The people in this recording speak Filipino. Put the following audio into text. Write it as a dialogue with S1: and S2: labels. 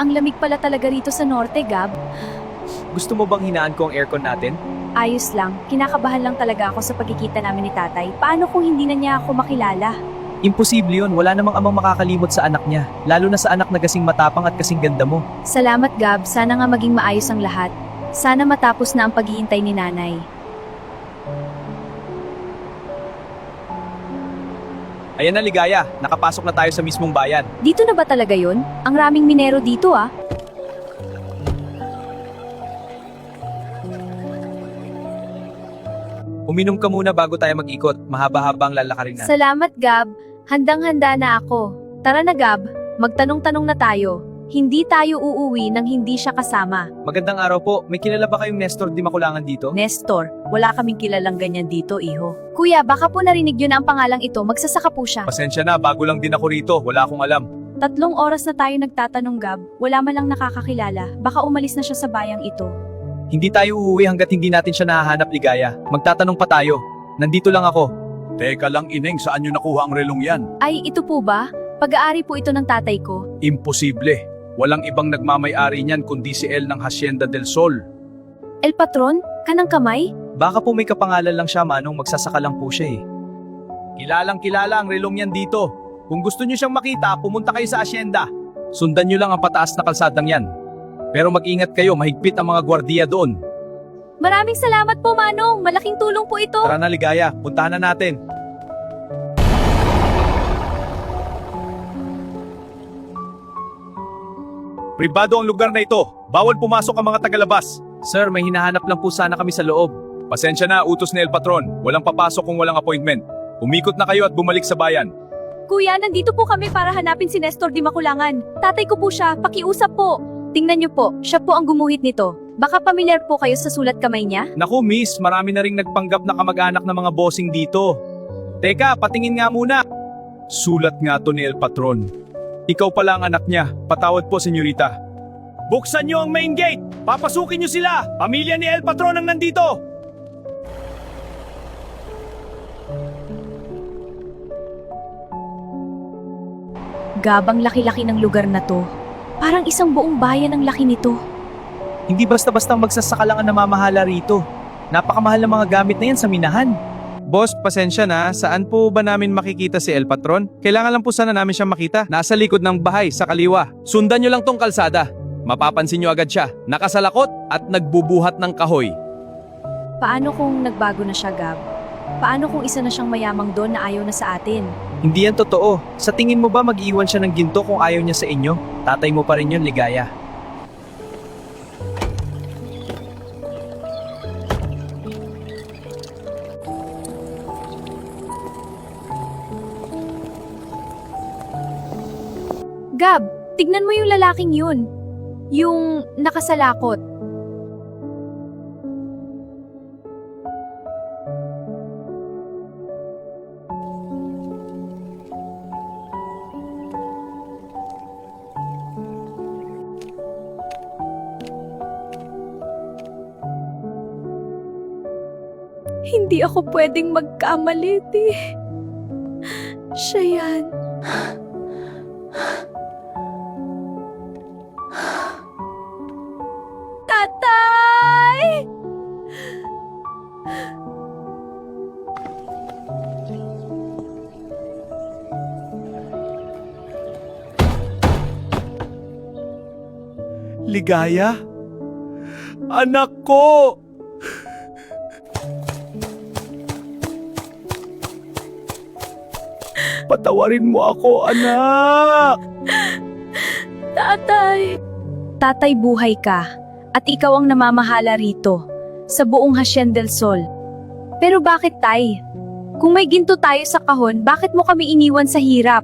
S1: Ang lamig pala talaga rito sa norte, Gab.
S2: Gusto mo bang hinaan ko ang aircon natin?
S1: Ayos lang, kinakabahan lang talaga ako sa pagkikita namin ni tatay. Paano kung hindi na niya ako makilala?
S2: Imposible yun, wala namang amang makakalimot sa anak niya. Lalo na sa anak na kasing matapang at kasing ganda mo.
S1: Salamat, Gab. Sana nga maging maayos ang lahat. Sana matapos na ang paghihintay ni nanay.
S2: Ayan na, Ligaya, nakapasok na tayo sa mismong bayan.
S1: Dito na ba talaga yun? Ang raming minero dito ah.
S2: Uminom ka muna bago tayo mag-ikot, mahaba-haba ang lalakarin na.
S1: Salamat, Gab. Handang-handa na ako. Tara na, Gab. Magtanong-tanong na tayo. Hindi tayo uuwi nang hindi siya kasama.
S2: Magandang araw po, may kilala ba kayong Nestor Di Makulangan dito?
S1: Nestor, wala kaming kilalang ganyan dito, iho. Kuya, baka po narinig yun na ang pangalang ito. Magsasaka po siya.
S2: Pasensya na, bago lang din ako rito, wala akong alam.
S1: 3 oras na tayo nagtatanong, Gab. Wala man lang nakakakilala. Baka umalis na siya sa bayang ito.
S2: Hindi tayo uuwi hanggat hindi natin siya nahahanap, Ligaya. Magtatanong pa tayo. Nandito lang ako.
S3: Teka lang, Ineng, saan nyo nakuha ang relong yan?
S1: Ay, ito po ba? Pag-aari po ito ng tatay ko.
S3: Imposible. Walang ibang nagmamay-ari niyan kundi si El ng Hacienda del Sol.
S1: El Patron, kanang kamay?
S2: Baka po may kapangalan lang siya, Manong, magsasaka lang po siya eh. Kilalang kilala ang relong yan dito. Kung gusto niyo siyang makita, pumunta kayo sa asyenda. Sundan niyo lang ang pataas na kalsadang yan. Pero mag-ingat kayo, mahigpit ang mga gwardiya doon.
S1: Maraming salamat po, Manong. Malaking tulong po ito.
S2: Tara na, Ligaya, puntahan na natin.
S3: Pribado ang lugar na ito. Bawal pumasok ang mga tagalabas.
S2: Sir, may hinahanap lang po sana kami sa loob.
S3: Pasensya na, utos ni El Patron. Walang papasok kung walang appointment. Umikot na kayo at bumalik sa bayan.
S1: Kuya, nandito po kami para hanapin si Nestor Di Makulangan. Tatay ko po siya, pakiusap po. Tingnan niyo po, siya po ang gumuhit nito. Baka pamilyar po kayo sa sulat kamay niya?
S2: Naku, miss, marami na ring nagpanggap na kamag-anak ng mga bossing dito. Teka, patingin nga muna.
S3: Sulat nga to ni El Patron. Ikaw pala ang anak niya. Patawad po, senyorita. Buksan niyo ang main gate! Papasukin niyo sila! Pamilya ni El Patron ang nandito!
S1: Gabang laki-laki ng lugar na to. Parang isang buong bayan ang laki nito.
S2: Hindi basta-basta magsasaka lang ang namamahala rito. Napakamahal ng mga gamit na yan sa minahan.
S4: Boss, pasensya na. Saan po ba namin makikita si El Patron? Kailangan lang po sana namin siyang makita. Nasa likod ng bahay, sa kaliwa. Sundan nyo lang tong kalsada. Mapapansin nyo agad siya. Nakasalakot at nagbubuhat ng kahoy.
S1: Paano kung nagbago na siya, Gab? Paano kung isa na siyang mayamang doon na ayaw na sa atin?
S2: Hindi yan totoo. Sa tingin mo ba mag-iwan siya ng ginto kung ayaw niya sa inyo? Tatay mo pa rin yun, Ligaya.
S1: Gab, tignan mo yung lalaking yun. Yung nakasalakot. Hindi ako pwedeng magkamali, Ti. Siya yan. Tatay!
S3: Ligaya? Anak ko! Patawarin mo ako, anak!
S1: Tatay! Tatay, buhay ka. At ikaw ang namamahala rito, sa buong Hacienda del Sol. Pero bakit, Tay? Kung may ginto tayo sa kahon, bakit mo kami iniwan sa hirap?